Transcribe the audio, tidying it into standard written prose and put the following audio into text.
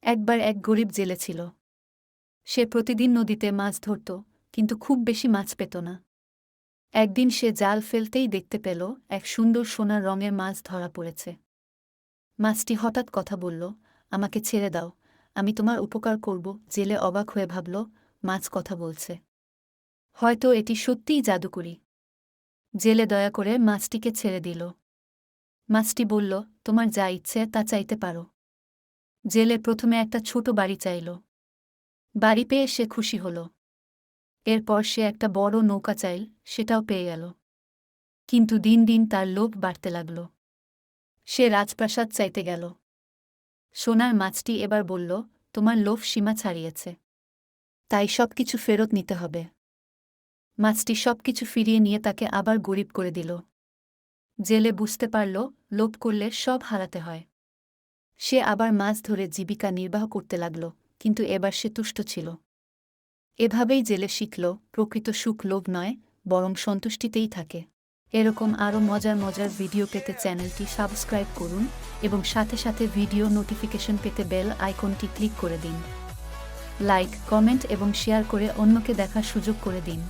একবার এক গরিব জেলে ছিল। সে প্রতিদিন নদীতে মাছ ধরত, কিন্তু খুব বেশি মাছ পেত না। একদিন সে জাল ফেলতেই দেখতে পেল এক সুন্দর সোনার রঙের মাছ ধরা পড়েছে। মাছটি হঠাৎ কথা বলল, আমাকে ছেড়ে দাও, আমি তোমার উপকার করব। জেলে অবাক হয়ে ভাবল, মাছ কথা বলছে, হয়তো এটি সত্যিই জাদুকরি। জেলে দয়া করে মাছটিকে ছেড়ে দিল। মাছটি বলল, তোমার যা ইচ্ছে তা চাইতে পারো। জেলে প্রথমে একটা ছোট বাড়ি চাইল। বাড়ি পেয়ে সে খুশি হল। এরপর সে একটা বড় নৌকা চাইল, সেটাও পেয়ে গেল। কিন্তু দিন দিন তার লোভ বাড়তে লাগল। সে রাজপ্রাসাদ চাইতে গেল। সোনার মাছটি এবার বলল, তোমার লোভ সীমা ছাড়িয়েছে, তাই সবকিছু ফেরত নিতে হবে। মাছটি সবকিছু ফিরিয়ে নিয়ে তাকে আবার গরিব করে দিল। জেলে বুঝতে পারল, লোভ করলে সব হারাতে হয়। সে আবার মাছ ধরে জীবিকা নির্বাহ করতে লাগল, কিন্তু এবার সে তুষ্ট ছিল। এভাবেই জেলে শিখল, প্রকৃত সুখ লোভ নয়, বরং সন্তুষ্টিতেই থাকে। এরকম আরও মজার মজার ভিডিও পেতে চ্যানেলটি সাবস্ক্রাইব করুন এবং সাথে সাথে ভিডিও নোটিফিকেশন পেতে বেল আইকনটি ক্লিক করে দিন। লাইক, কমেন্ট এবং শেয়ার করে অন্যকে দেখার সুযোগ করে দিন।